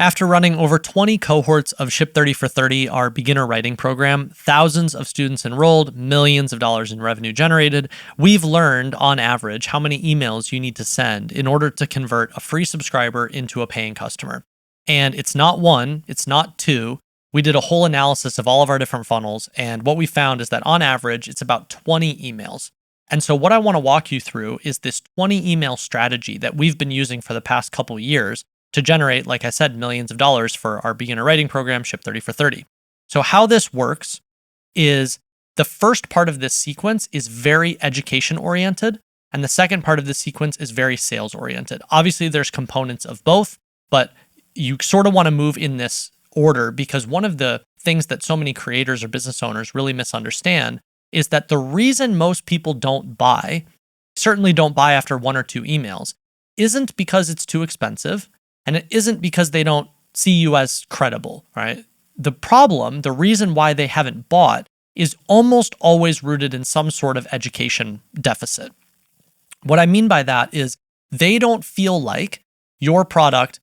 After running over 20 cohorts of Ship 30 for 30, our beginner writing program, thousands of students enrolled, millions of dollars in revenue generated, we've learned on average how many emails you need to send in order to convert a free subscriber into a paying customer. And it's not one, it's not two. We did a whole analysis of all of our different funnels, and what we found is that on average, it's about 20 emails. And so what I want to walk you through is this 20 email strategy that we've been using for the past couple of years to generate, like I said, millions of dollars for our beginner writing program, Ship 30 for 30. So how this works is the first part of this sequence is very education oriented, and the second part of the sequence is very sales oriented. Obviously, there's components of both, but you sort of want to move in this order because one of the things that so many creators or business owners really misunderstand is that the reason most people don't buy, certainly don't buy after one or two emails, isn't because it's too expensive. And it isn't because they don't see you as credible, right? The problem, the reason why they haven't bought is almost always rooted in some sort of education deficit. What I mean by that is they don't feel like your product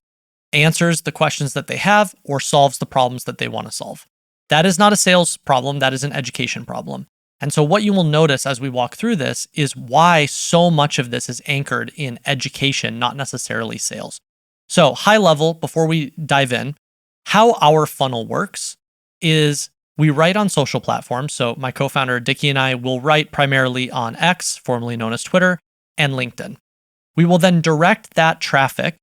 answers the questions that they have or solves the problems that they want to solve. That is not a sales problem, that is an education problem. And so what you will notice as we walk through this is why so much of this is anchored in education, not necessarily sales. So high level, before we dive in, how our funnel works is we write on social platforms. So my co-founder, Dickie, and I will write primarily on X, formerly known as Twitter, and LinkedIn. We will then direct that traffic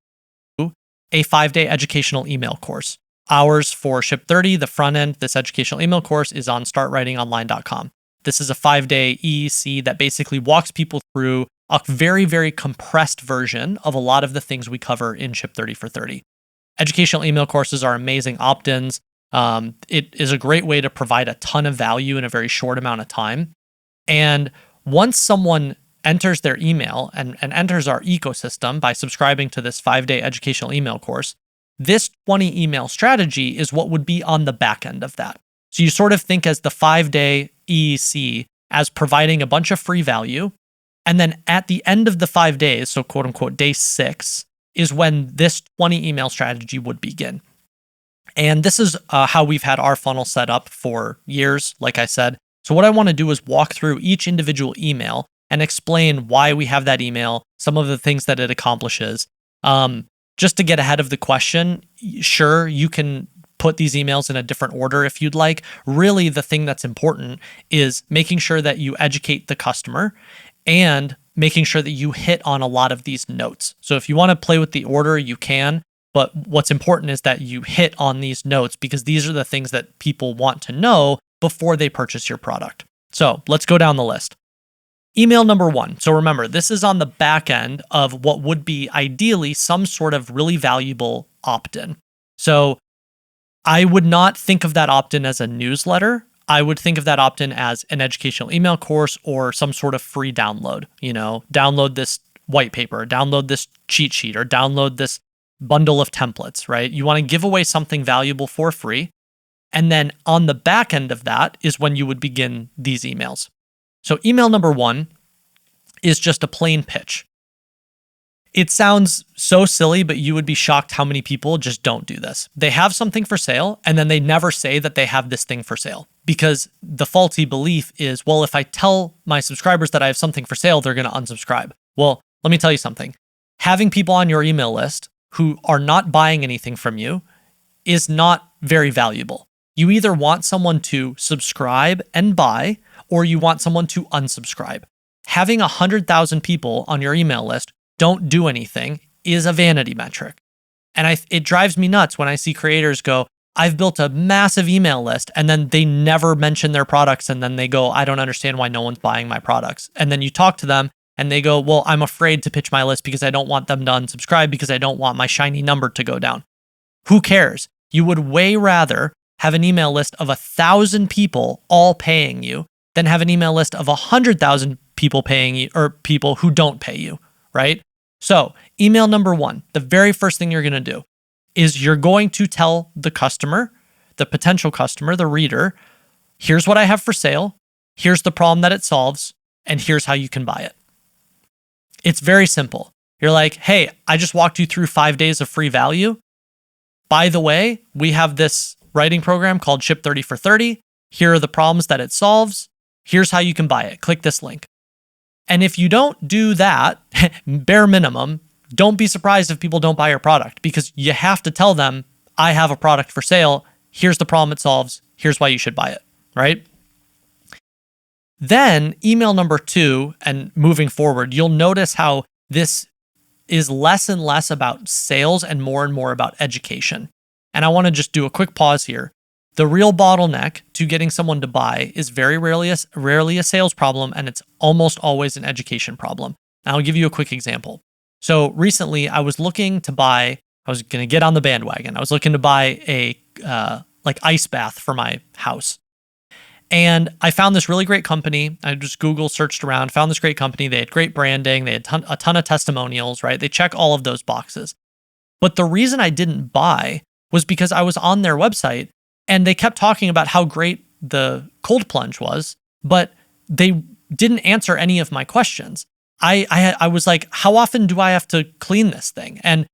to a 5-day educational email course. Ours for Ship 30, the front end, this educational email course is on startwritingonline.com. This is a 5-day EEC that basically walks people through a very, very compressed version of a lot of the things we cover in Ship 30 for 30. Educational email courses are amazing opt-ins. It is a great way to provide a ton of value in a very short amount of time. And once someone enters their email and enters our ecosystem by subscribing to this 5-day educational email course, this 20 email strategy is what would be on the back end of that. So you sort of think as the 5-day EEC as providing a bunch of free value. And then at the end of the 5 days, so quote unquote day 6, is when this 20 email strategy would begin. And this is how we've had our funnel set up for years, like I said. So what I want to do is walk through each individual email and explain why we have that email, some of the things that it accomplishes. Just to get ahead of the question, sure, you can put these emails in a different order if you'd like. Really, the thing that's important is making sure that you educate the customer and making sure that you hit on a lot of these notes. So if you want to play with the order, you can, but what's important is that you hit on these notes because these are the things that people want to know before they purchase your product. So let's go down the list. Email number 1. So remember, this is on the back end of what would be ideally some sort of really valuable opt-in. So I would not think of that opt-in as a newsletter. I would think of that opt-in as an educational email course or some sort of free download. Download this white paper, download this cheat sheet, or download this bundle of templates, right? You want to give away something valuable for free. And then on the back end of that is when you would begin these emails. So email number 1 is just a plain pitch. It sounds so silly, but you would be shocked how many people just don't do this. They have something for sale, and then they never say that they have this thing for sale because the faulty belief is, well, if I tell my subscribers that I have something for sale, they're going to unsubscribe. Well, let me tell you something. Having people on your email list who are not buying anything from you is not very valuable. You either want someone to subscribe and buy, or you want someone to unsubscribe. Having 100,000 people on your email list don't do anything is a vanity metric. And it drives me nuts when I see creators go, I've built a massive email list, and then they never mention their products, and then they go, I don't understand why no one's buying my products. And then you talk to them and they go, well, I'm afraid to pitch my list because I don't want them to unsubscribe because I don't want my shiny number to go down. Who cares? You would way rather have an email list of 1,000 people all paying you than have an email list of 100,000 people paying you or people who don't pay you, right? So email number 1, the very first thing you're going to do is you're going to tell the customer, the potential customer, the reader, here's what I have for sale, here's the problem that it solves, and here's how you can buy it. It's very simple. You're like, hey, I just walked you through 5 days of free value. by the way, we have this writing program called Ship 30 for 30. Here are the problems that it solves. Here's how you can buy it. Click this link. And if you don't do that, bare minimum, don't be surprised if people don't buy your product, because you have to tell them, I have a product for sale. Here's the problem it solves. Here's why you should buy it, right? Then email number 2, and moving forward, you'll notice how this is less and less about sales and more about education. And I want to just do a quick pause here. The real bottleneck to getting someone to buy is very rarely a sales problem, and it's almost always an education problem. And I'll give you a quick example. So recently I was looking to buy, I was going to get on the bandwagon. I was looking to buy a like ice bath for my house. And I found this really great company. I just Google searched around, found this great company. They had great branding. They had a ton of testimonials, right? They check all of those boxes. But the reason I didn't buy was because I was on their website and they kept talking about how great the cold plunge was, but they didn't answer any of my questions. I was like, how often do I have to clean this thing? And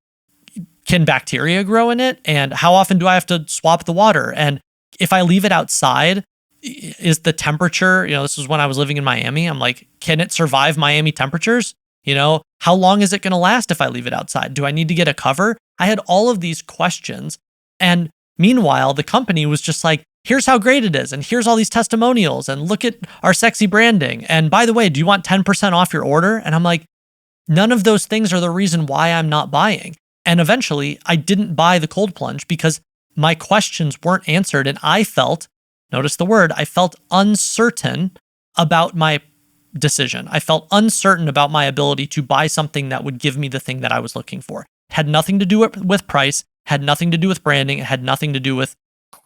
can bacteria grow in it? And how often do I have to swap the water? And if I leave it outside, is the temperature, this was when I was living in Miami. I'm like, can it survive Miami temperatures? How long is it going to last if I leave it outside? Do I need to get a cover? I had all of these questions. And meanwhile, the company was just like, here's how great it is. And here's all these testimonials. And look at our sexy branding. And by the way, do you want 10% off your order? And I'm like, none of those things are the reason why I'm not buying. And eventually I didn't buy the cold plunge because my questions weren't answered. And I felt, notice the word, I felt uncertain about my decision. I felt uncertain about my ability to buy something that would give me the thing that I was looking for. It had nothing to do with price, had nothing to do with branding, it had nothing to do with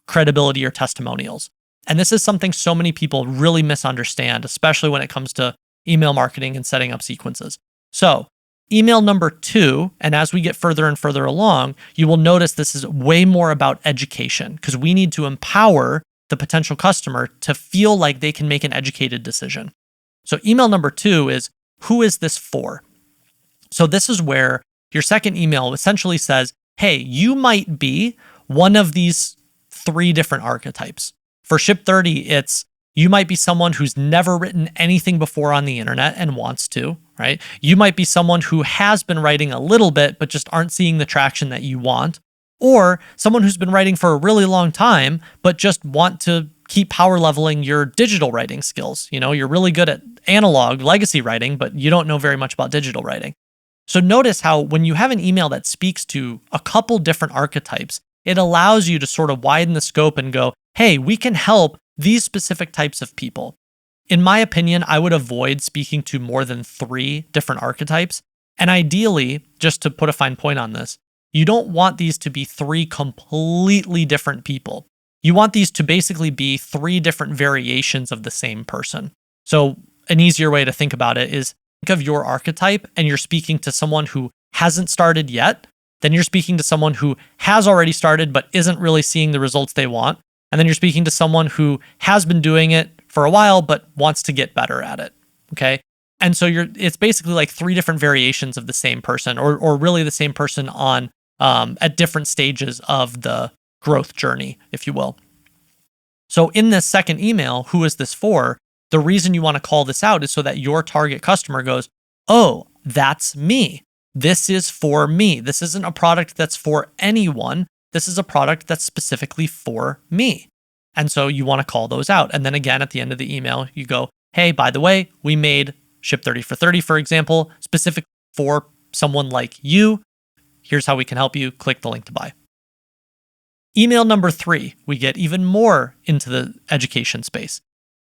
credibility or testimonials. And this is something so many people really misunderstand, especially when it comes to email marketing and setting up sequences. So email number 2, and as we get further and further along, you will notice this is way more about education, because we need to empower the potential customer to feel like they can make an educated decision. So email number 2 is, who is this for? So this is where your second email essentially says, hey, you might be one of these 3 different archetypes. For Ship 30, it's you might be someone who's never written anything before on the internet and wants to, right? You might be someone who has been writing a little bit, but just aren't seeing the traction that you want. Or someone who's been writing for a really long time, but just want to keep power leveling your digital writing skills. You're really good at analog legacy writing, but you don't know very much about digital writing. So notice how when you have an email that speaks to a couple different archetypes, it allows you to sort of widen the scope and go, hey, we can help these specific types of people. In my opinion, I would avoid speaking to more than 3 different archetypes. And ideally, just to put a fine point on this, you don't want these to be 3 completely different people. You want these to basically be 3 different variations of the same person. So an easier way to think about it is think of your archetype and you're speaking to someone who hasn't started yet. Then you're speaking to someone who has already started but isn't really seeing the results they want. And then you're speaking to someone who has been doing it for a while but wants to get better at it. Okay? And so it's basically like 3 different variations of the same person, or really the same person on at different stages of the growth journey, if you will. So in this second email, who is this for? The reason you want to call this out is so that your target customer goes, oh, that's me. This is for me. This isn't a product that's for anyone. This is a product that's specifically for me. And so you want to call those out. And then again, at the end of the email, you go, hey, by the way, we made Ship 30 for 30, for example, specific for someone like you. Here's how we can help you. Click the link to buy. Email number 3, we get even more into the education space.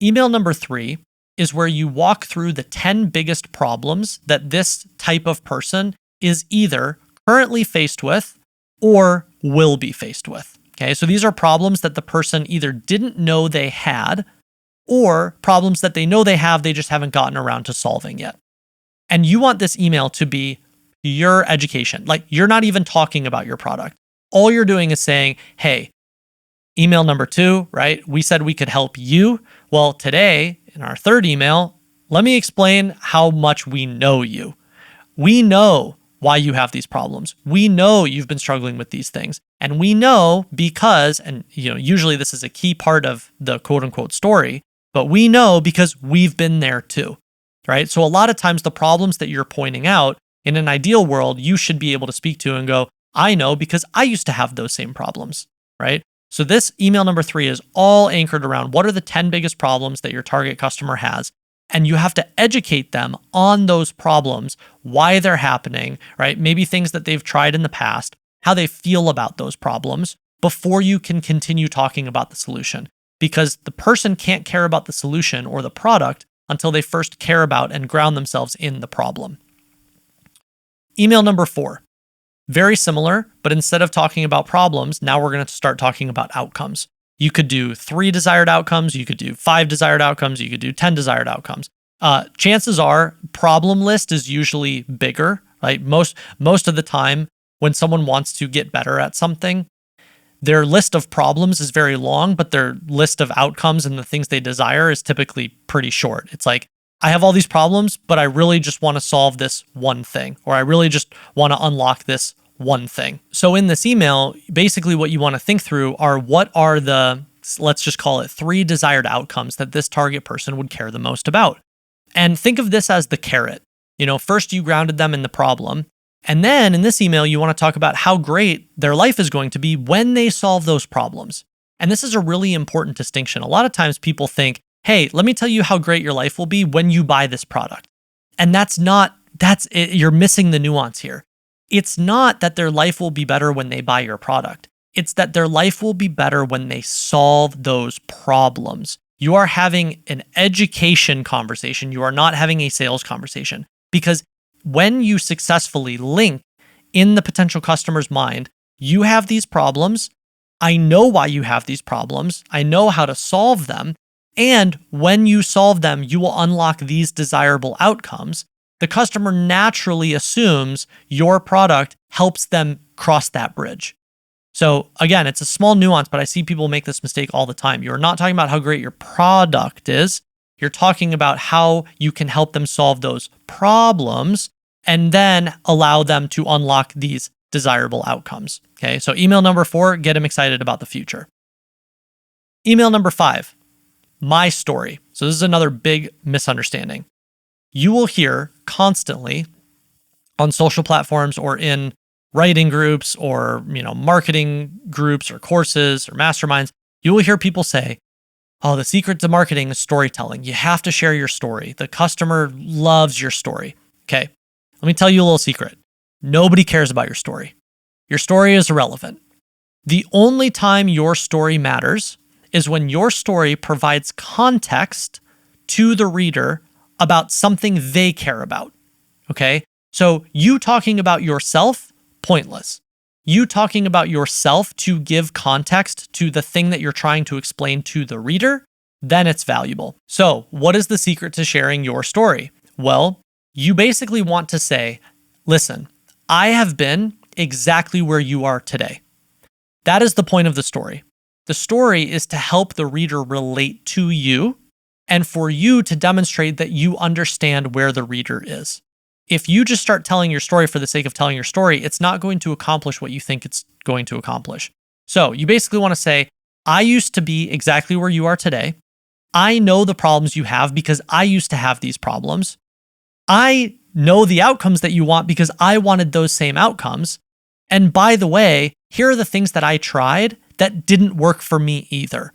Email number 3 is where you walk through the 10 biggest problems that this type of person is either currently faced with or will be faced with. Okay, so these are problems that the person either didn't know they had or problems that they know they have, they just haven't gotten around to solving yet. And you want this email to be your education. Like, you're not even talking about your product. All you're doing is saying, hey, email number 2, right? We said we could help you. Well, today in our third email, let me explain how much we know you. We know why you have these problems. We know you've been struggling with these things. And we know because, and usually this is a key part of the quote unquote story, but we know because we've been there too, right? So a lot of times the problems that you're pointing out in an ideal world, you should be able to speak to and go, I know because I used to have those same problems, right? So this email number 3 is all anchored around what are the 10 biggest problems that your target customer has. And you have to educate them on those problems, why they're happening, right? Maybe things that they've tried in the past, how they feel about those problems before you can continue talking about the solution. Because the person can't care about the solution or the product until they first care about and ground themselves in the problem. Email number 4, very similar, but instead of talking about problems, now we're going to start talking about outcomes. You could do 3 desired outcomes, you could do 5 desired outcomes, you could do 10 desired outcomes. Chances are problem list is usually bigger, right? Most of the time when someone wants to get better at something, their list of problems is very long, but their list of outcomes and the things they desire is typically pretty short. It's like, I have all these problems, but I really just want to solve this one thing, or I really just want to unlock this one thing. So in this email, basically what you want to think through are what are the, let's just call it 3 desired outcomes that this target person would care the most about. And think of this as the carrot. First you grounded them in the problem. And then in this email, you want to talk about how great their life is going to be when they solve those problems. And this is a really important distinction. A lot of times people think, hey, let me tell you how great your life will be when you buy this product. And that's it. You're missing the nuance here. It's not that their life will be better when they buy your product. It's that their life will be better when they solve those problems. You are having an education conversation. You are not having a sales conversation. Because when you successfully link in the potential customer's mind, you have these problems. I know why you have these problems. I know how to solve them. And when you solve them, you will unlock these desirable outcomes. The customer naturally assumes your product helps them cross that bridge. So again, it's a small nuance, but I see people make this mistake all the time. You're not talking about how great your product is. You're talking about how you can help them solve those problems and then allow them to unlock these desirable outcomes. Okay, so email number 4, get them excited about the future. Email number 5, my story. So this is another big misunderstanding. You will hear constantly on social platforms or in writing groups or marketing groups or courses or masterminds, you will hear people say, oh, the secret to marketing is storytelling. You have to share your story. The customer loves your story. Okay, let me tell you a little secret. Nobody cares about your story. Your story is irrelevant. The only time your story matters is when your story provides context to the reader about something they care about. Okay, so you talking about yourself, pointless. You talking about yourself to give context to the thing that you're trying to explain to the reader, then it's valuable. So what is the secret to sharing your story? Well, you basically want to say, listen, I have been exactly where you are today. That is the point of the story. The story is to help the reader relate to you and for you to demonstrate that you understand where the reader is. If you just start telling your story for the sake of telling your story, it's not going to accomplish what you think it's going to accomplish. So you basically want to say, I used to be exactly where you are today. I know the problems you have because I used to have these problems. I know the outcomes that you want because I wanted those same outcomes. And by the way, here are the things that I tried that didn't work for me either.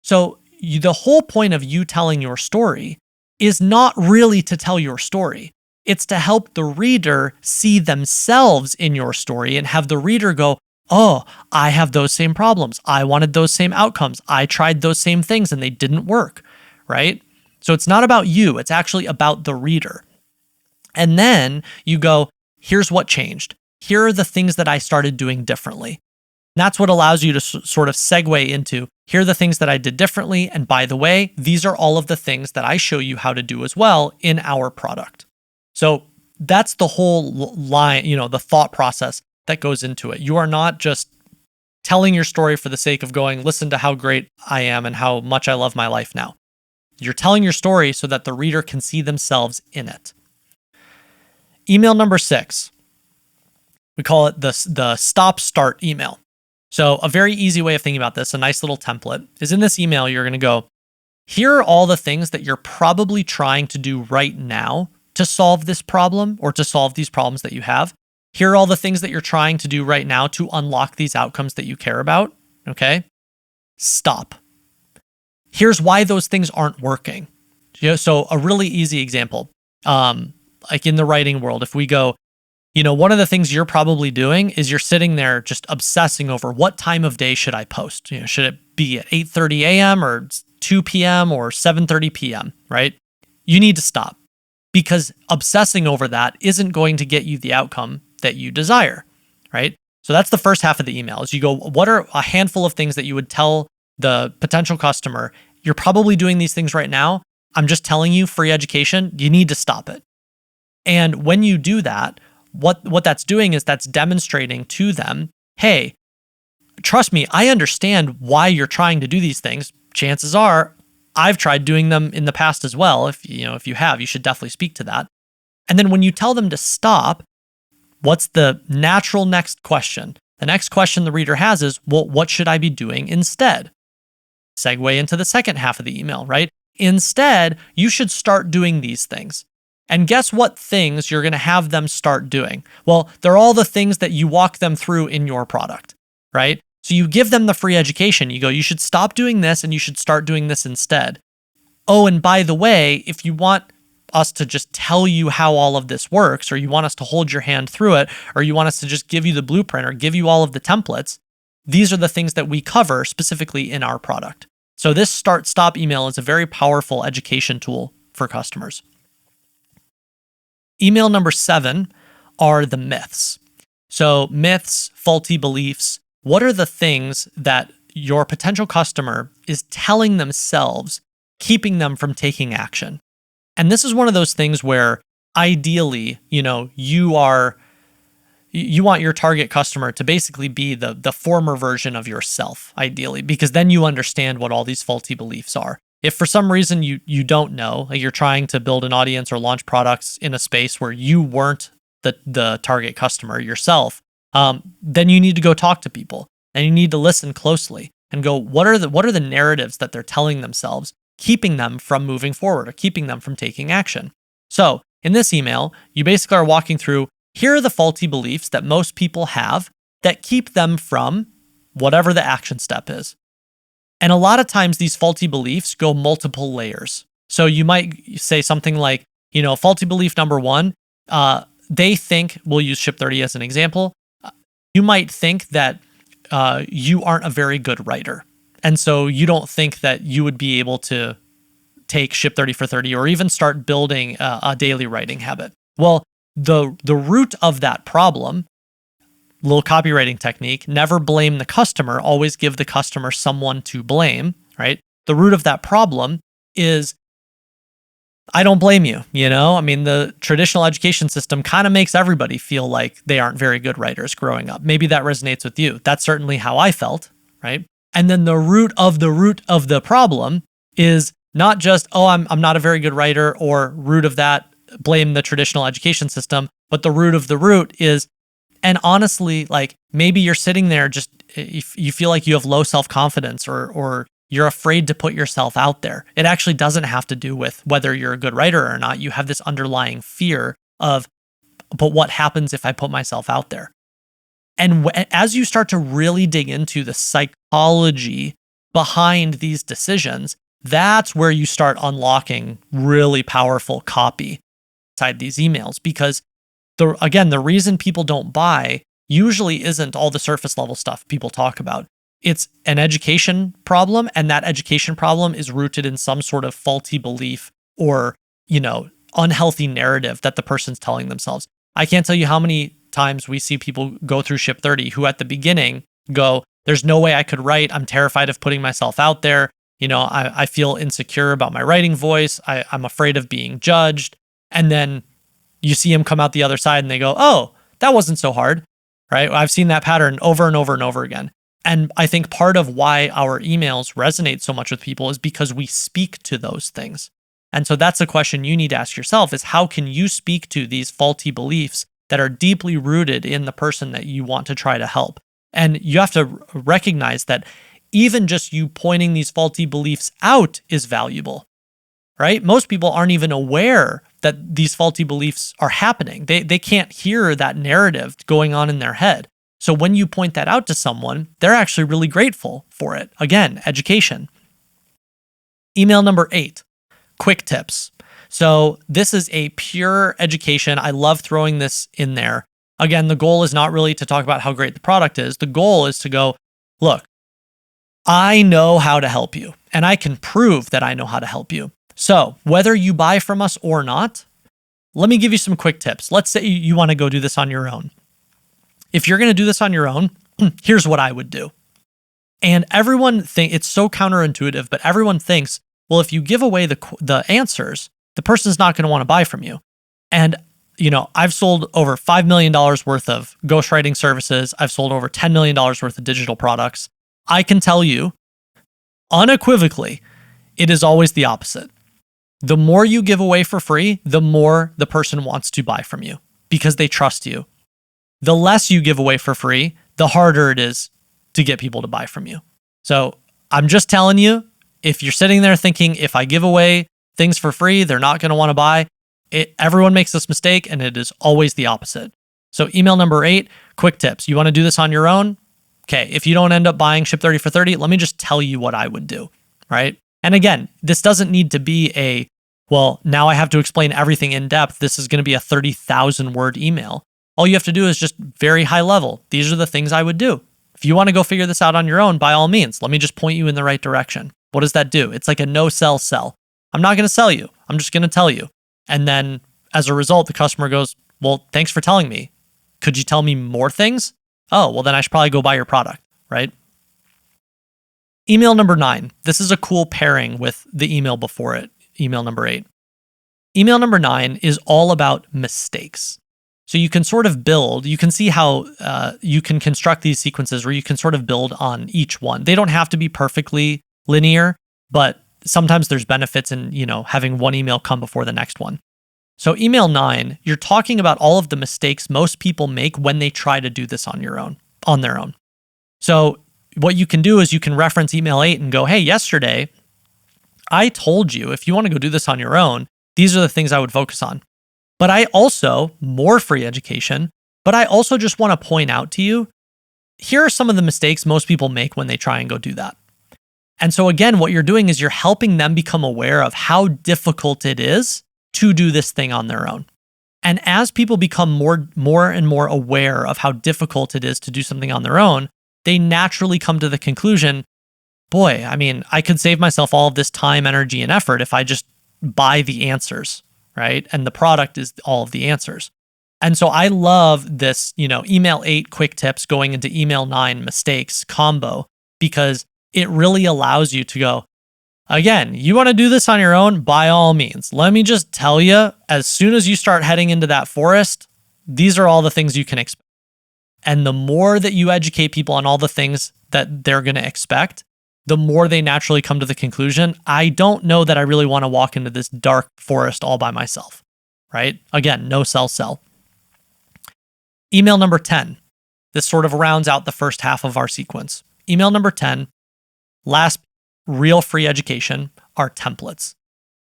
So the whole point of you telling your story is not really to tell your story. It's to help the reader see themselves in your story and have the reader go, oh, I have those same problems. I wanted those same outcomes. I tried those same things and they didn't work, right? So it's not about you. It's actually about the reader. And then you go, here's what changed. Here are the things that I started doing differently. And that's what allows you to sort of segue into, here are the things that I did differently. And by the way, these are all of the things that I show you how to do as well in our product. So that's the whole line, the thought process that goes into it. You are not just telling your story for the sake of going, listen to how great I am and how much I love my life now. You're telling your story so that the reader can see themselves in it. Email number 6. We call it the stop-start email. So a very easy way of thinking about this, a nice little template, is in this email, you're going to go, here are all the things that you're probably trying to do right now to solve this problem or to solve these problems that you have. Here are all the things that you're trying to do right now to unlock these outcomes that you care about. Okay? Stop. Here's why those things aren't working. So a really easy example, like in the writing world, if we go, one of the things you're probably doing is you're sitting there just obsessing over what time of day should I post? Should it be at 8:30 a.m. or 2 p.m. or 7:30 p.m., right? You need to stop, because obsessing over that isn't going to get you the outcome that you desire, right? So that's the first half of the email is you go, what are a handful of things that you would tell the potential customer? You're probably doing these things right now. I'm just telling you, free education, you need to stop it. And when you do that, what that's doing is that's demonstrating to them, hey, trust me, I understand why you're trying to do these things. Chances are I've tried doing them in the past as well. If you have, you should definitely speak to that. And then when you tell them to stop, what's the natural next question? The next question the reader has is, well, what should I be doing instead? Segue into the second half of the email, right? Instead, you should start doing these things. And guess what things you're going to have them start doing? Well, they're all the things that you walk them through in your product, right? So you give them the free education. You go, you should stop doing this and you should start doing this instead. Oh, and by the way, if you want us to just tell you how all of this works, or you want us to hold your hand through it, or you want us to just give you the blueprint or give you all of the templates, these are the things that we cover specifically in our product. So this start-stop email is a very powerful education tool for customers. Email number 7 are the myths. So myths, faulty beliefs, what are the things that your potential customer is telling themselves, keeping them from taking action? And this is one of those things where ideally, you want your target customer to basically be the former version of yourself, ideally, because then you understand what all these faulty beliefs are. If for some reason you don't know, like you're trying to build an audience or launch products in a space where you weren't the target customer yourself, then you need to go talk to people and you need to listen closely and go, what are the narratives that they're telling themselves, keeping them from moving forward or keeping them from taking action? So in this email, you basically are walking through, here are the faulty beliefs that most people have that keep them from whatever the action step is. And a lot of times these faulty beliefs go multiple layers. So you might say something like, faulty belief number 1, they think, we'll use Ship30 as an example, you might think that you aren't a very good writer. And so you don't think that you would be able to take Ship30 for 30 or even start building a daily writing habit. Well, the root of that problem, little copywriting technique, never blame the customer, always give the customer someone to blame, right? The root of that problem is, I don't blame you, the traditional education system kind of makes everybody feel like they aren't very good writers growing up. Maybe that resonates with you. That's certainly how I felt, right? And then the root of the problem is not just, oh, I'm not a very good writer, or root of that, blame the traditional education system, but the root of the root is, and honestly, like maybe you're sitting there just, if you feel like you have low self-confidence or you're afraid to put yourself out there. It actually doesn't have to do with whether you're a good writer or not. You have this underlying fear of, but what happens if I put myself out there? And as you start to really dig into the psychology behind these decisions, that's where you start unlocking really powerful copy inside these emails. Because the reason people don't buy usually isn't all the surface level stuff people talk about. It's an education problem, and that education problem is rooted in some sort of faulty belief or, unhealthy narrative that the person's telling themselves. I can't tell you how many times we see people go through Ship30 who at the beginning go, there's no way I could write. I'm terrified of putting myself out there. I feel insecure about my writing voice. I'm afraid of being judged. And then you see them come out the other side and they go, oh, that wasn't so hard, right? I've seen that pattern over and over and over again. And I think part of why our emails resonate so much with people is because we speak to those things. And so that's a question you need to ask yourself is, how can you speak to these faulty beliefs that are deeply rooted in the person that you want to try to help? And you have to recognize that even just you pointing these faulty beliefs out is valuable, right? Most people aren't even aware that these faulty beliefs are happening. They can't hear that narrative going on in their head. So when you point that out to someone, they're actually really grateful for it. Again, education. Email number 8, quick tips. So this is a pure education. I love throwing this in there. Again, the goal is not really to talk about how great the product is. The goal is to go, look, I know how to help you, and I can prove that I know how to help you. So whether you buy from us or not, let me give you some quick tips. Let's say you want to go do this on your own. If you're going to do this on your own, here's what I would do. And everyone thinks it's so counterintuitive, but everyone thinks, well, if you give away the answers, the person's not going to want to buy from you. And I've sold over $5 million worth of ghostwriting services. I've sold over $10 million worth of digital products. I can tell you unequivocally, it is always the opposite. The more you give away for free, the more the person wants to buy from you because they trust you. The less you give away for free, the harder it is to get people to buy from you. So I'm just telling you, if you're sitting there thinking, if I give away things for free, they're not going to want to buy, everyone makes this mistake, and it is always the opposite. So email number 8, quick tips. You want to do this on your own? Okay, if you don't end up buying Ship 30 for 30, let me just tell you what I would do, right? And again, this doesn't need to be well, now I have to explain everything in depth. This is going to be a 30,000 word email. All you have to do is just very high level. These are the things I would do. If you want to go figure this out on your own, by all means, let me just point you in the right direction. What does that do? It's like a no sell sell. I'm not going to sell you. I'm just going to tell you. And then as a result, the customer goes, well, thanks for telling me. Could you tell me more things? Oh, well, then I should probably go buy your product, right? Email number 9. This is a cool pairing with the email before it, email number 8. Email number 9 is all about mistakes. So you can sort of build, you can see how you can construct these sequences where you can sort of build on each one. They don't have to be perfectly linear, but sometimes there's benefits in, having one email come before the next one. So email 9, you're talking about all of the mistakes most people make when they try to do this on their own. So what you can do is you can reference email 8 and go, hey, yesterday I told you if you want to go do this on your own, these are the things I would focus on. But I also, more free education, but I also just want to point out to you, here are some of the mistakes most people make when they try and go do that. And so again, what you're doing is you're helping them become aware of how difficult it is to do this thing on their own. And as people become more and more aware of how difficult it is to do something on their own, they naturally come to the conclusion, boy, I could save myself all of this time, energy, and effort if I just buy the answers, right? And the product is all of the answers. And so I love this, email 8 quick tips going into email 9 mistakes combo, because it really allows you to go, again, you want to do this on your own, by all means. Let me just tell you, as soon as you start heading into that forest, these are all the things you can expect. And the more that you educate people on all the things that they're going to expect, the more they naturally come to the conclusion, I don't know that I really want to walk into this dark forest all by myself, right? Again, no sell, sell. Email number 10. This sort of rounds out the first half of our sequence. Email number 10, last real free education, are templates.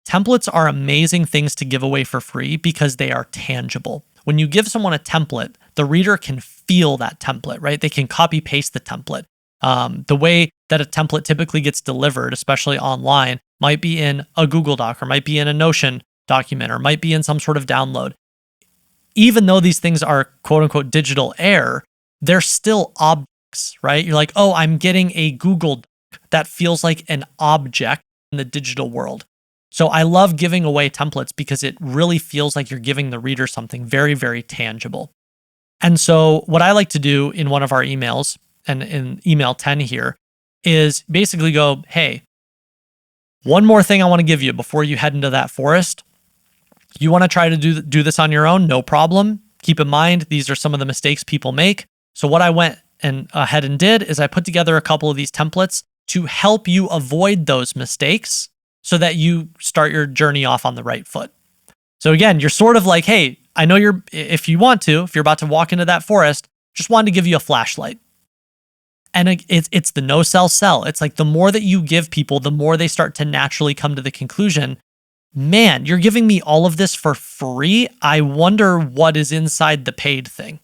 Templates are amazing things to give away for free because they are tangible. When you give someone a template, the reader can feel that template, right? They can copy paste the template. The way that a template typically gets delivered, especially online, might be in a Google Doc or might be in a Notion document or might be in some sort of download. Even though these things are quote unquote digital air, they're still objects, right? You're like, oh, I'm getting a Google Doc that feels like an object in the digital world. So I love giving away templates because it really feels like you're giving the reader something very, very tangible. And so what I like to do in one of our emails, and in email 10 here, is basically go, hey, one more thing I want to give you before you head into that forest. You want to try to do this on your own? No problem. Keep in mind, these are some of the mistakes people make. So what I went ahead and did is I put together a couple of these templates to help you avoid those mistakes so that you start your journey off on the right foot. So again, you're sort of like, hey, I know if you're about to walk into that forest, just wanted to give you a flashlight. And it's the no sell sell. It's like the more that you give people, the more they start to naturally come to the conclusion, man, you're giving me all of this for free. I wonder what is inside the paid thing,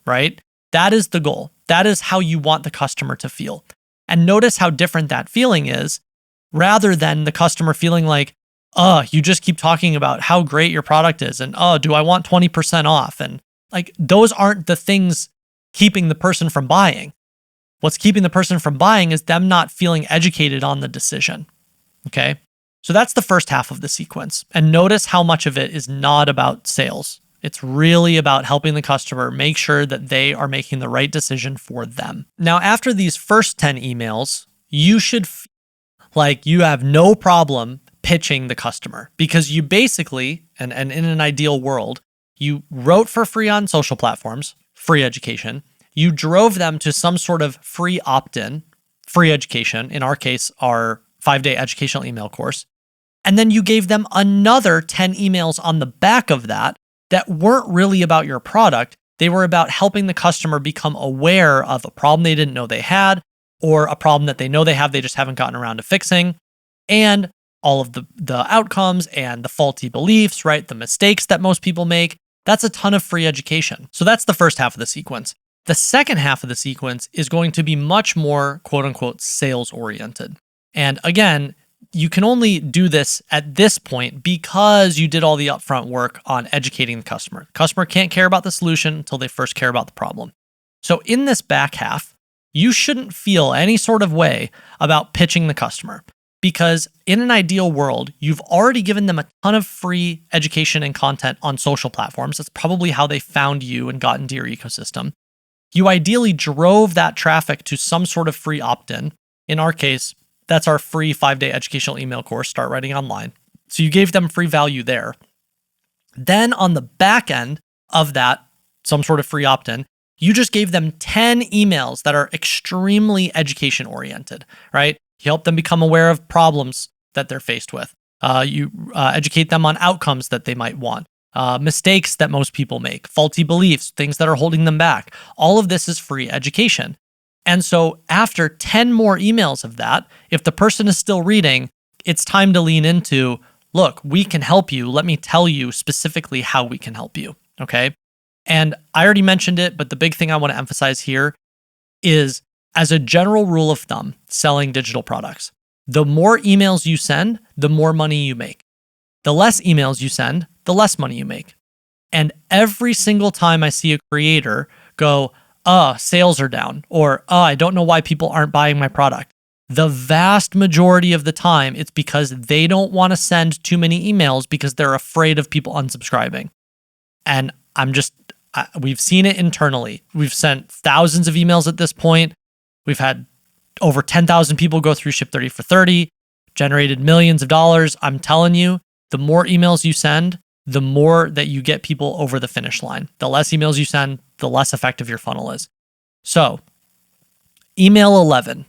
right? That is the goal. That is how you want the customer to feel. And notice how different that feeling is, rather than the customer feeling like, you just keep talking about how great your product is. And, do I want 20% off? And like, those aren't the things keeping the person from buying. What's keeping the person from buying is them not feeling educated on the decision. Okay. So that's the first half of the sequence. And notice how much of it is not about sales. It's really about helping the customer make sure that they are making the right decision for them. Now, after these first 10 emails, you should feel like you have no problem pitching the customer, because you basically, and in an ideal world, you wrote for free on social platforms, free education. You drove them to some sort of free opt-in, free education, in our case, our 5-day educational email course. And then you gave them another 10 emails on the back of that weren't really about your product. They were about helping the customer become aware of a problem they didn't know they had, or a problem that they know they have, they just haven't gotten around to fixing, and all of the outcomes and the faulty beliefs, right? The mistakes that most people make. That's a ton of free education. So that's the first half of the sequence. The second half of the sequence is going to be much more quote unquote sales oriented. And again, you can only do this at this point because you did all the upfront work on educating the customer. The customer can't care about the solution until they first care about the problem. So in this back half, you shouldn't feel any sort of way about pitching the customer, because in an ideal world, you've already given them a ton of free education and content on social platforms. That's probably how they found you and got into your ecosystem. You ideally drove that traffic to some sort of free opt-in. In our case, that's our free 5-day educational email course, Start Writing Online. So you gave them free value there. Then on the back end of that, some sort of free opt-in, you just gave them 10 emails that are extremely education oriented, right? You help them become aware of problems that they're faced with. You educate them on outcomes that they might want, mistakes that most people make, faulty beliefs, things that are holding them back. All of this is free education. And so after 10 more emails of that, if the person is still reading, it's time to lean into, look, we can help you. Let me tell you specifically how we can help you, okay? And I already mentioned it, but the big thing I want to emphasize here is, as a general rule of thumb, selling digital products, the more emails you send, the more money you make. The less emails you send, the less money you make. And every single time I see a creator go, sales are down, or I don't know why people aren't buying my product, the vast majority of the time, it's because they don't want to send too many emails because they're afraid of people unsubscribing. And we've seen it internally. We've sent thousands of emails at this point. We've had over 10,000 people go through Ship 30 for 30, generated millions of dollars. I'm telling you, the more emails you send, the more that you get people over the finish line. The less emails you send, the less effective your funnel is. So, email 11.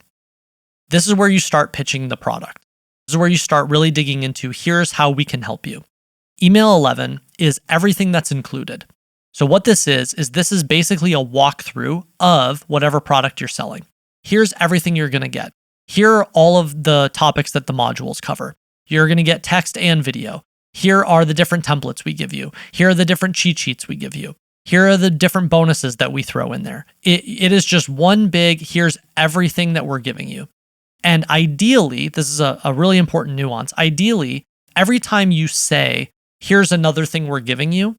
This is where you start pitching the product. This is where you start really digging into, here's how we can help you. Email 11 is everything that's included. So what this is this is basically a walkthrough of whatever product you're selling. Here's everything you're going to get. Here are all of the topics that the modules cover. You're going to get text and video. Here are the different templates we give you. Here are the different cheat sheets we give you. Here are the different bonuses that we throw in there. It is just one big, here's everything that we're giving you. And ideally, this is a really important nuance. Ideally, every time you say, here's another thing we're giving you,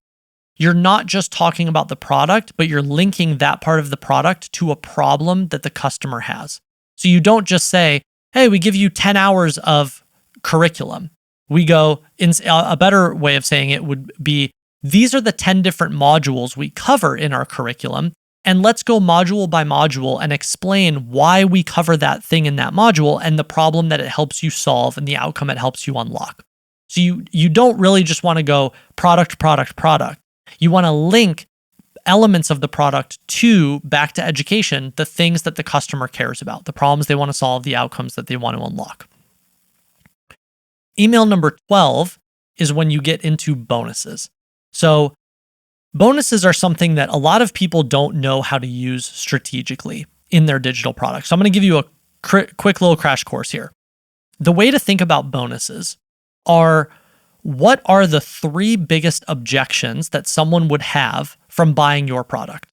you're not just talking about the product, but you're linking that part of the product to a problem that the customer has. So you don't just say, hey, we give you 10 hours of curriculum. We go, a better way of saying it would be, these are the 10 different modules we cover in our curriculum, and let's go module by module and explain why we cover that thing in that module and the problem that it helps you solve and the outcome it helps you unlock. So you don't really just want to go product, product, product. You want to link elements of the product back to education, the things that the customer cares about, the problems they want to solve, the outcomes that they want to unlock. Email number 12 is when you get into bonuses. So bonuses are something that a lot of people don't know how to use strategically. in their digital product. So I'm going to give you a quick little crash course here. The way to think about bonuses are, what are the 3 biggest objections that someone would have from buying your product?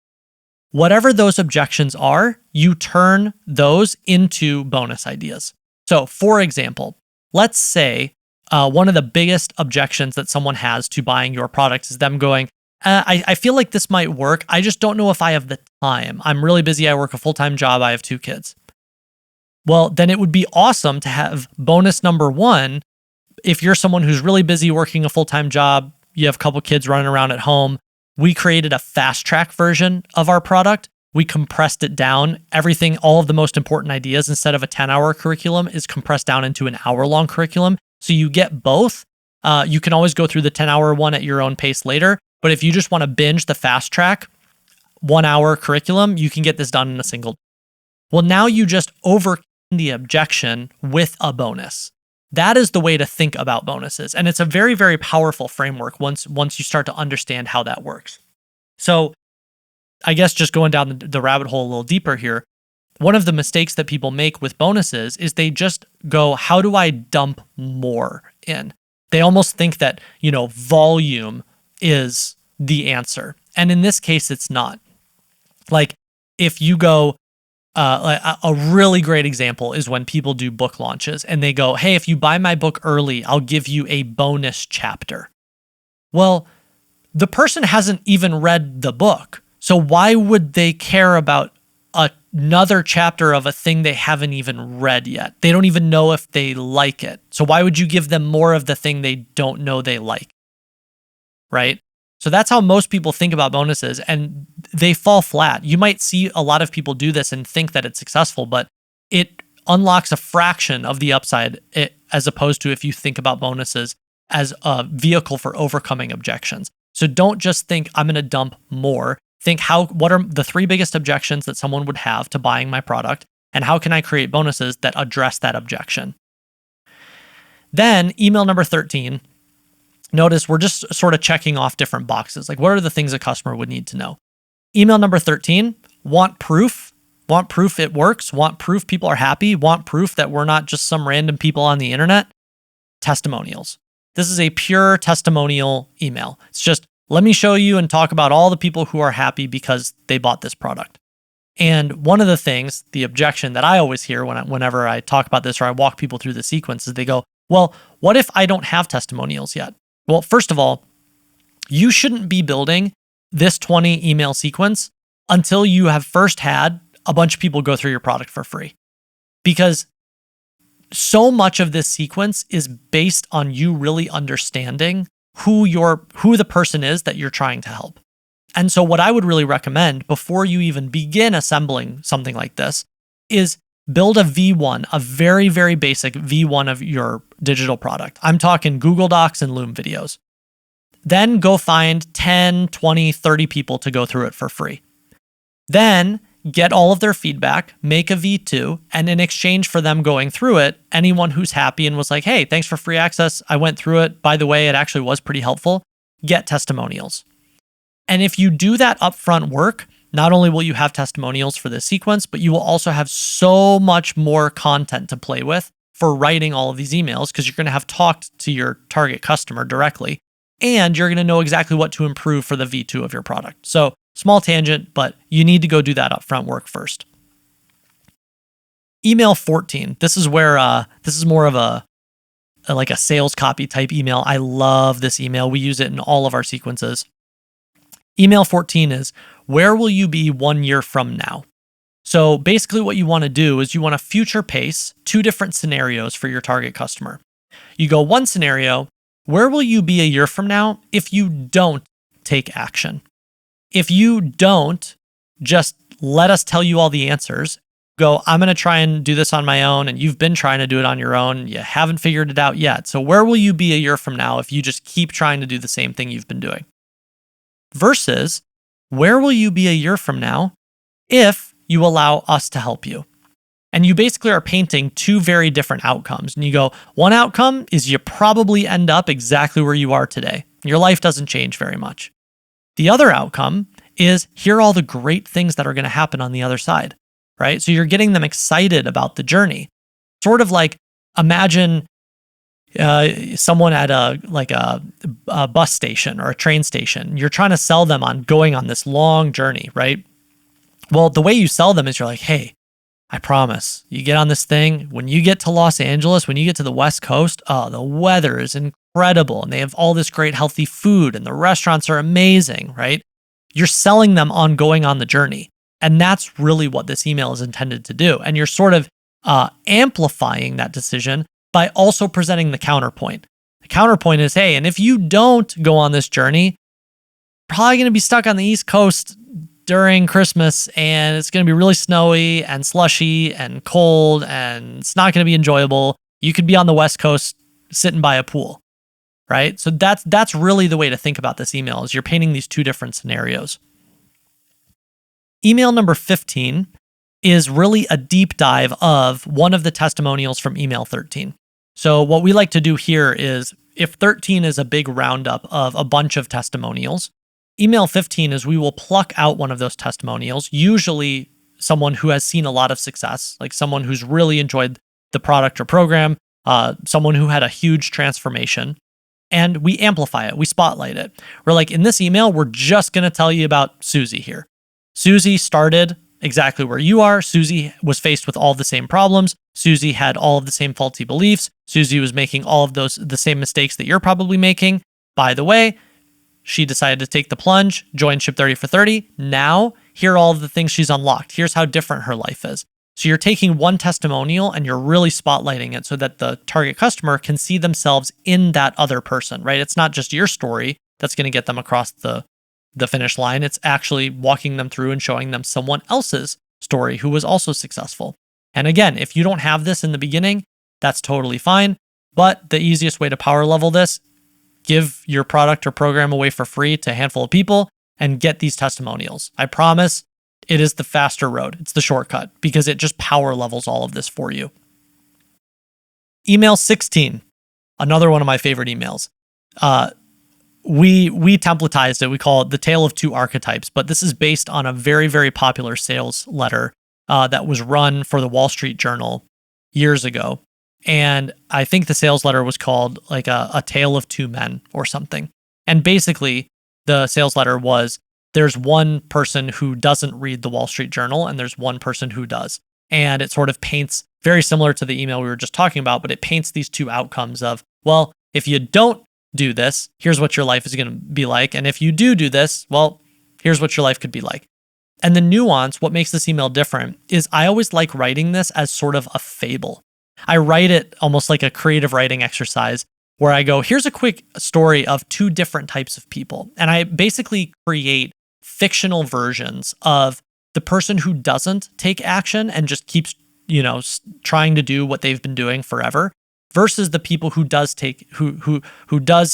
Whatever those objections are, you turn those into bonus ideas. So for example, let's say one of the biggest objections that someone has to buying your product is them going, I feel like this might work. I just don't know if I have the time. I'm really busy. I work a full-time job. I have 2 kids. Well, then it would be awesome to have bonus number 1. If you're someone who's really busy working a full-time job, you have a couple kids running around at home, we created a fast track version of our product. We compressed it down. Everything, all of the most important ideas, instead of a 10-hour curriculum, is compressed down into an hour-long curriculum. So you get both. You can always go through the 10-hour one at your own pace later. But if you just want to binge the fast track 1-hour curriculum, you can get this done in a single day. Well, now you just overcame the objection with a bonus. That is the way to think about bonuses. And it's a very, very powerful framework once you start to understand how that works. So I guess just going down the rabbit hole a little deeper here, one of the mistakes that people make with bonuses is they just go, how do I dump more in? They almost think that, volume is the answer. And in this case, it's not. Like if you go, a really great example is when people do book launches and they go, hey, if you buy my book early, I'll give you a bonus chapter. Well, the person hasn't even read the book. So why would they care about another chapter of a thing they haven't even read yet? They don't even know if they like it. So why would you give them more of the thing they don't know they like? Right? So that's how most people think about bonuses, and they fall flat. You might see a lot of people do this and think that it's successful, but it unlocks a fraction of the upside, as opposed to if you think about bonuses as a vehicle for overcoming objections. So don't just think I'm going to dump more. Think what are the 3 biggest objections that someone would have to buying my product, and how can I create bonuses that address that objection? Then email number 13. Notice we're just sort of checking off different boxes. Like, what are the things a customer would need to know? Email number 13, want proof. Want proof it works. Want proof people are happy. Want proof that we're not just some random people on the internet. Testimonials. This is a pure testimonial email. It's just, let me show you and talk about all the people who are happy because they bought this product. And one of the things, the objection that I always hear whenever I talk about this or I walk people through the sequence is they go, well, what if I don't have testimonials yet? Well, first of all, you shouldn't be building this 20 email sequence until you have first had a bunch of people go through your product for free. Because so much of this sequence is based on you really understanding who the person is that you're trying to help. And so what I would really recommend before you even begin assembling something like this is build a V1, a very, very basic V1 of your digital product. I'm talking Google Docs and Loom videos. Then go find 10, 20, 30 people to go through it for free. Then get all of their feedback, make a V2, and in exchange for them going through it, anyone who's happy and was like, hey, thanks for free access, I went through it, by the way, it actually was pretty helpful, get testimonials. And if you do that upfront work, not only will you have testimonials for this sequence, but you will also have so much more content to play with for writing all of these emails, because you're going to have talked to your target customer directly, and you're going to know exactly what to improve for the V2 of your product. So small tangent, but you need to go do that upfront work first. Email 14. This is where this is more of a sales copy type email. I love this email. We use it in all of our sequences. Email 14 is, where will you be 1 year from now? So basically what you want to do is you want to future pace 2 different scenarios for your target customer. You go, one scenario, where will you be a year from now if you don't take action? If you don't just let us tell you all the answers, go, I'm going to try and do this on my own, and you've been trying to do it on your own, you haven't figured it out yet. So where will you be a year from now if you just keep trying to do the same thing you've been doing? Versus, where will you be a year from now if you allow us to help you? And you basically are painting 2 very different outcomes. And you go, one outcome is you probably end up exactly where you are today. Your life doesn't change very much. The other outcome is, here are all the great things that are going to happen on the other side. right? So you're getting them excited about the journey. Sort of like imagine someone at a bus station or a train station. You're trying to sell them on going on this long journey, right? Well, the way you sell them is you're like, hey, I promise, you get on this thing. When you get to Los Angeles, when you get to the West Coast, oh, the weather is incredible. And they have all this great healthy food and the restaurants are amazing, right? You're selling them on going on the journey. And that's really what this email is intended to do. And you're sort of amplifying that decision by also presenting the counterpoint. The counterpoint is, hey, and if you don't go on this journey, you're probably going to be stuck on the East Coast during Christmas and it's going to be really snowy and slushy and cold and it's not going to be enjoyable. You could be on the West Coast sitting by a pool, right? So that's really the way to think about this email is you're painting these two different scenarios. Email number 15 is really a deep dive of one of the testimonials from email 13. So what we like to do here is if 13 is a big roundup of a bunch of testimonials, email 15 is we will pluck out one of those testimonials, usually someone who has seen a lot of success, like someone who's really enjoyed the product or program, someone who had a huge transformation, and we amplify it, we spotlight it. We're like, in this email, we're just going to tell you about Susie here. Susie started exactly where you are. Susie was faced with all the same problems. Susie had all of the same faulty beliefs. Susie was making all of the same mistakes that you're probably making. By the way, she decided to take the plunge, join Ship 30 for 30. Now, here are all of the things she's unlocked. Here's how different her life is. So you're taking one testimonial and you're really spotlighting it so that the target customer can see themselves in that other person, right? It's not just your story that's going to get them across the finish line. It's actually walking them through and showing them someone else's story who was also successful. And again, if you don't have this in the beginning, that's totally fine. But the easiest way to power level this, give your product or program away for free to a handful of people and get these testimonials. I promise it is the faster road. It's the shortcut because it just power levels all of this for you. Email 16, another one of my favorite emails. We templatized it. We call it the Tale of Two Archetypes, but this is based on a very, very popular sales letter that was run for the Wall Street Journal years ago. And I think the sales letter was called like a Tale of Two Men or something. And basically the sales letter was there's one person who doesn't read the Wall Street Journal and there's one person who does. And it sort of paints very similar to the email we were just talking about, but it paints these two outcomes of, well, if you don't do this, here's what your life is going to be like. And if you do this, well, here's what your life could be like. And the nuance, what makes this email different is I always like writing this as sort of a fable. I write it almost like a creative writing exercise where I go, here's a quick story of two different types of people. And I basically create fictional versions of the person who doesn't take action and just keeps, trying to do what they've been doing forever versus the people who does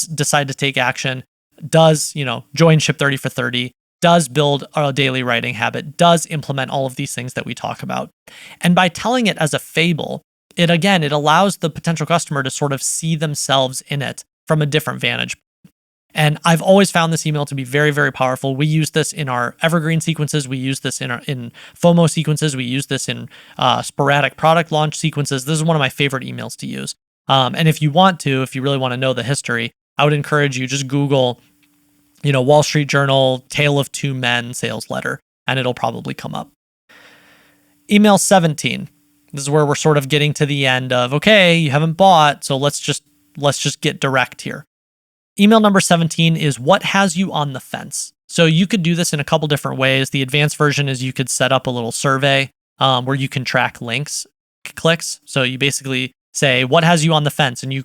decide to take action, does, join Ship 30 for 30, does build a daily writing habit, does implement all of these things that we talk about. And by telling it as a fable, it allows the potential customer to sort of see themselves in it from a different vantage point. And I've always found this email to be very, very powerful. We use this in our evergreen sequences. We use this in FOMO sequences. We use this in sporadic product launch sequences. This is one of my favorite emails to use. And if you really want to know the history, I would encourage you just Google, Wall Street Journal, Tale of Two Men sales letter, and it'll probably come up. Email 17. This is where we're sort of getting to the end of, okay, you haven't bought, so let's just get direct here. Email number 17 is what has you on the fence. So you could do this in a couple different ways. The advanced version is you could set up a little survey where you can track clicks. So you basically say, what has you on the fence? And you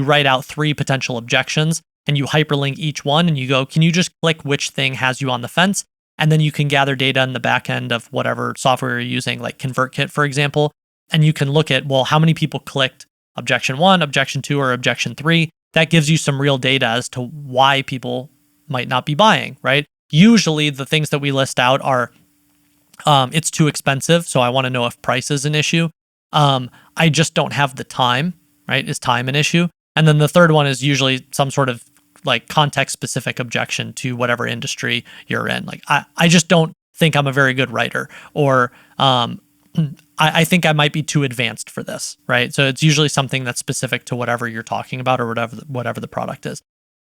write out 3 potential objections and you hyperlink each one and you go, can you just click which thing has you on the fence? And then you can gather data in the back end of whatever software you're using, like ConvertKit, for example. And you can look at, well, how many people clicked objection 1, objection 2, or objection 3. That gives you some real data as to why people might not be buying, right? Usually the things that we list out are, it's too expensive, so I want to know if price is an issue. I just don't have the time, right? Is time an issue? And then the third one is usually some sort of like context specific objection to whatever industry you're in. Like, I just don't think I'm a very good writer, or I think I might be too advanced for this, right? So it's usually something that's specific to whatever you're talking about or whatever the product is.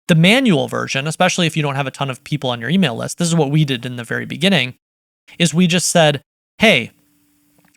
The manual version, especially if you don't have a ton of people on your email list, this is what we did in the very beginning, is we just said, hey,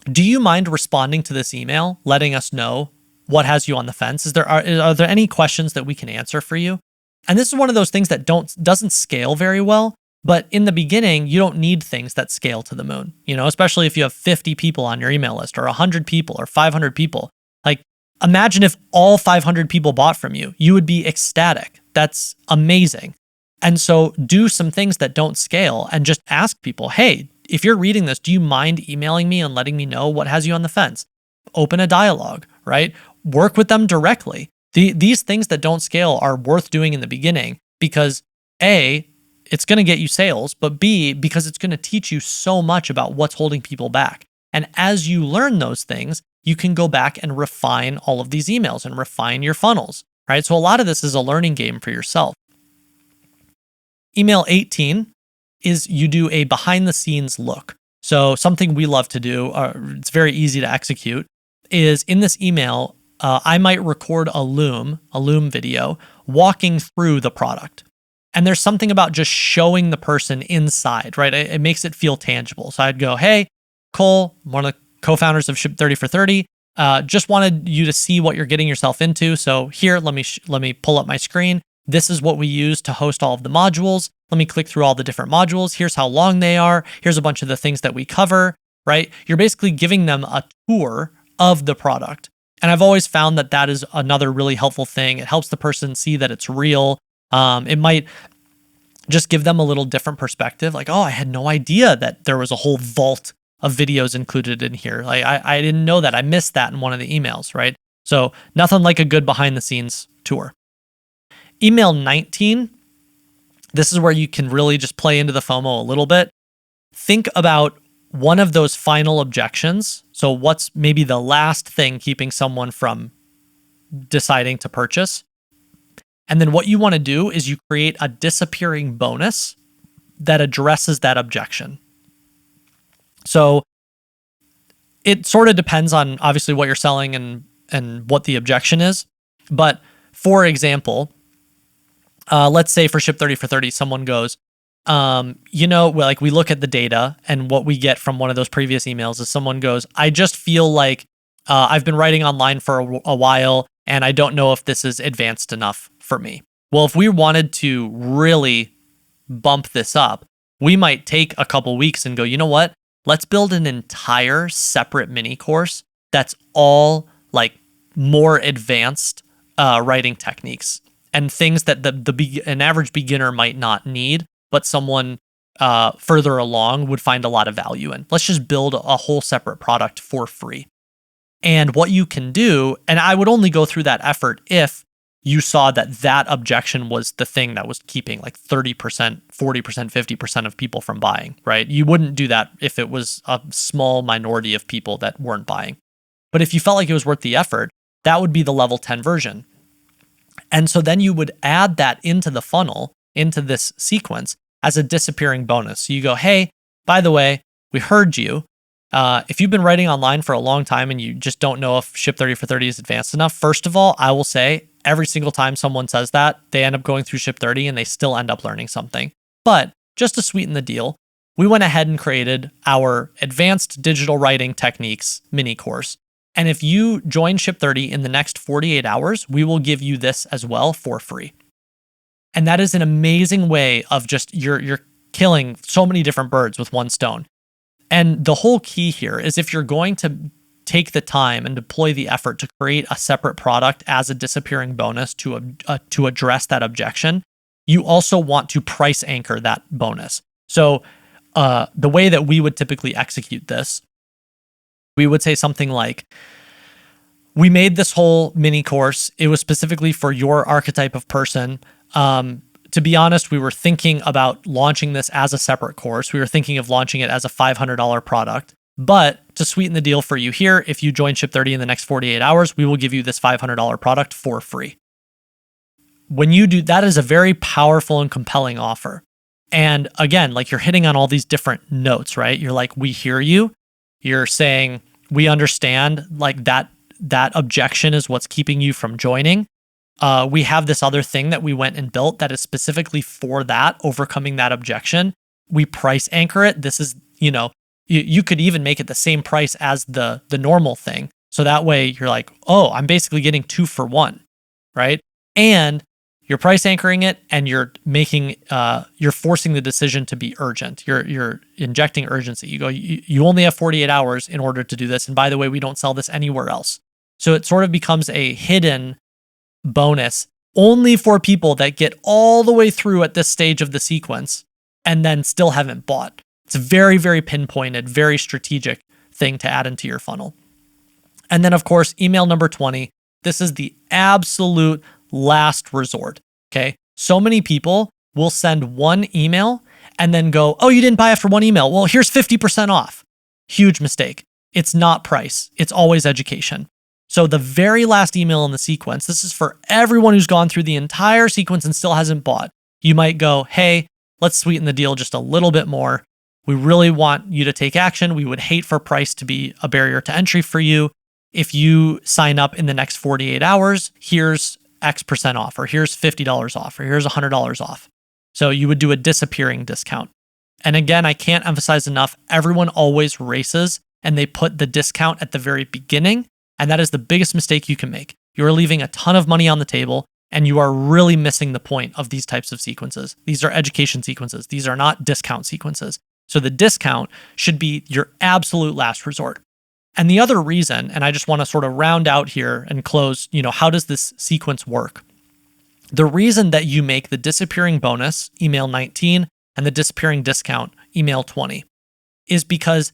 do you mind responding to this email, letting us know what has you on the fence? Are there any questions that we can answer for you? And this is one of those things that doesn't scale very well. But in the beginning, you don't need things that scale to the moon, especially if you have 50 people on your email list or 100 people or 500 people. Like, imagine if all 500 people bought from you, you would be ecstatic. That's amazing. And so do some things that don't scale and just ask people, hey, if you're reading this, do you mind emailing me and letting me know what has you on the fence? Open a dialogue, right? Work with them directly. These things that don't scale are worth doing in the beginning because A, it's going to get you sales, but B, because it's going to teach you so much about what's holding people back. And as you learn those things, you can go back and refine all of these emails and refine your funnels, right? So a lot of this is a learning game for yourself. Email 18 is you do a behind the scenes look. So something we love to do, it's very easy to execute, is in this email, I might record a Loom video walking through the product. And there's something about just showing the person inside, right? It makes it feel tangible. So I'd go, hey, Cole, one of the co-founders of Ship 30 for 30, just wanted you to see what you're getting yourself into. So here, let me pull up my screen. This is what we use to host all of the modules. Let me click through all the different modules. Here's how long they are. Here's a bunch of the things that we cover, right? You're basically giving them a tour of the product. And I've always found that that is another really helpful thing. It helps the person see that it's real. It might just give them a little different perspective. Like, oh, I had no idea that there was a whole vault of videos included in here. Like, I didn't know that. I missed that in one of the emails, right? So nothing like a good behind the scenes tour. Email 19. This is where you can really just play into the FOMO a little bit. Think about one of those final objections. So what's maybe the last thing keeping someone from deciding to purchase? And then what you want to do is you create a disappearing bonus that addresses that objection. So it sort of depends on obviously what you're selling and what the objection is. But for example, let's say for Ship 30 for 30, someone goes, like we look at the data and what we get from one of those previous emails is someone goes, I just feel like I've been writing online for a while and I don't know if this is advanced enough for me. Well, if we wanted to really bump this up, we might take a couple weeks and go, you know what? Let's build an entire separate mini course that's all like more advanced writing techniques and things that an average beginner might not need, but someone further along would find a lot of value in. Let's just build a whole separate product for free. And what you can do, and I would only go through that effort if you saw that objection was the thing that was keeping like 30%, 40%, 50% of people from buying, right? You wouldn't do that if it was a small minority of people that weren't buying. But if you felt like it was worth the effort, that would be the level 10 version. And so then you would add that into the funnel, into this sequence as a disappearing bonus. So you go, hey, by the way, we heard you. If you've been writing online for a long time and you just don't know if Ship 30 for 30 is advanced enough, first of all, I will say every single time someone says that, they end up going through Ship 30 and they still end up learning something. But just to sweeten the deal, we went ahead and created our Advanced Digital Writing Techniques mini course. And if you join Ship 30 in the next 48 hours, we will give you this as well for free. And that is an amazing way of just, you're killing so many different birds with one stone. And the whole key here is if you're going to take the time and deploy the effort to create a separate product as a disappearing bonus to address that objection, you also want to price anchor that bonus. So the way that we would typically execute this, we would say something like, we made this whole mini course. It was specifically for your archetype of person. To be honest, we were thinking about launching this as a separate course. We were thinking of launching it as a $500 product. But to sweeten the deal for you here, if you join Ship 30 in the next 48 hours, we will give you this $500 product for free. When you do, that is a very powerful and compelling offer. And again, like you're hitting on all these different notes, right? You're like, we hear you. You're saying, we understand like that objection is what's keeping you from joining. We have this other thing that we went and built that is specifically for that, overcoming that objection. We price anchor it. This is, you could even make it the same price as the normal thing. So that way you're like, oh, I'm basically getting 2 for 1, right? And you're price anchoring it, and you're making, you're forcing the decision to be urgent. You're injecting urgency. You go, you only have 48 hours in order to do this. And by the way, we don't sell this anywhere else. So it sort of becomes a hidden bonus only for people that get all the way through at this stage of the sequence and then still haven't bought. It's a very, very pinpointed, very strategic thing to add into your funnel. And then of course, email number 20. This is the absolute last resort. Okay. So many people will send one email and then go, oh, you didn't buy after one email. Well, here's 50% off. Huge mistake. It's not price. It's always education. So the very last email in the sequence, this is for everyone who's gone through the entire sequence and still hasn't bought. You might go, hey, let's sweeten the deal just a little bit more. We really want you to take action. We would hate for price to be a barrier to entry for you. If you sign up in the next 48 hours, here's X% off, or here's $50 off, or here's $100 off. So you would do a disappearing discount. And again, I can't emphasize enough, everyone always races and they put the discount at the very beginning. And that is the biggest mistake you can make. You are leaving a ton of money on the table, and you are really missing the point of these types of sequences. These are education sequences. These are not discount sequences. So the discount should be your absolute last resort. And the other reason, and I just want to sort of round out here and close, how does this sequence work? The reason that you make the disappearing bonus, email 19, and the disappearing discount, email 20, is because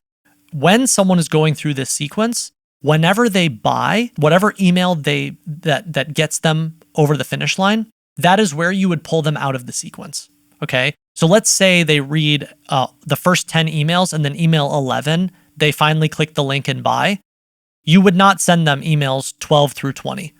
when someone is going through this sequence, whenever they buy, whatever email that gets them over the finish line, that is where you would pull them out of the sequence. Okay. So let's say they read the first 10 emails, and then email 11, they finally click the link and buy. You would not send them emails 12 through 20,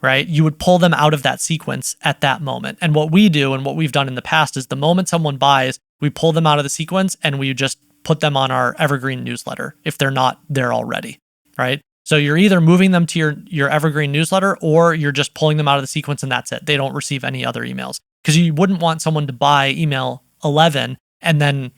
right? You would pull them out of that sequence at that moment. And what we do, and what we've done in the past, is the moment someone buys, we pull them out of the sequence and we just put them on our evergreen newsletter if they're not there already. Right? So you're either moving them to your evergreen newsletter, or you're just pulling them out of the sequence and that's it. They don't receive any other emails, because you wouldn't want someone to buy email 11 and then,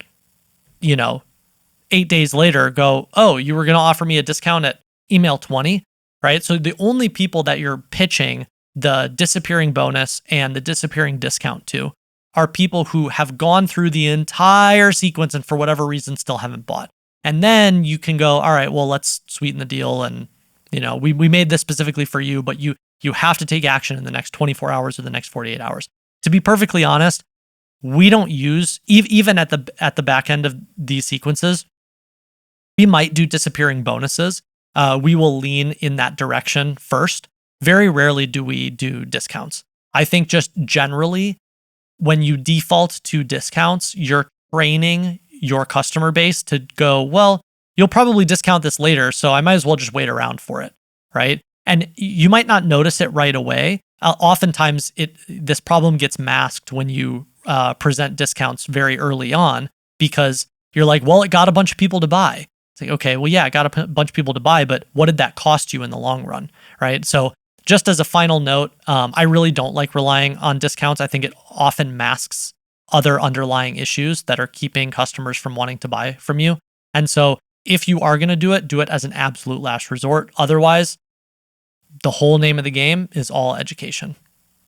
8 days later go, oh, you were going to offer me a discount at email 20, right? So the only people that you're pitching the disappearing bonus and the disappearing discount to are people who have gone through the entire sequence and for whatever reason still haven't bought. And then you can go, all right, well, let's sweeten the deal. And, we made this specifically for you, but you have to take action in the next 24 hours or the next 48 hours. To be perfectly honest, we don't use, even at the back end of these sequences, we might do disappearing bonuses. We will lean in that direction first. Very rarely do we do discounts. I think just generally, when you default to discounts, you're training your customer base to go, well, you'll probably discount this later, so I might as well just wait around for it, right? And you might not notice it right away. Oftentimes, this problem gets masked when you present discounts very early on, because you're like, well, it got a bunch of people to buy. It's like, okay, well, yeah, it got a bunch of people to buy, but what did that cost you in the long run, right? So just as a final note, I really don't like relying on discounts. I think it often masks other underlying issues that are keeping customers from wanting to buy from you. And so if you are going to do it as an absolute last resort. Otherwise, the whole name of the game is all education.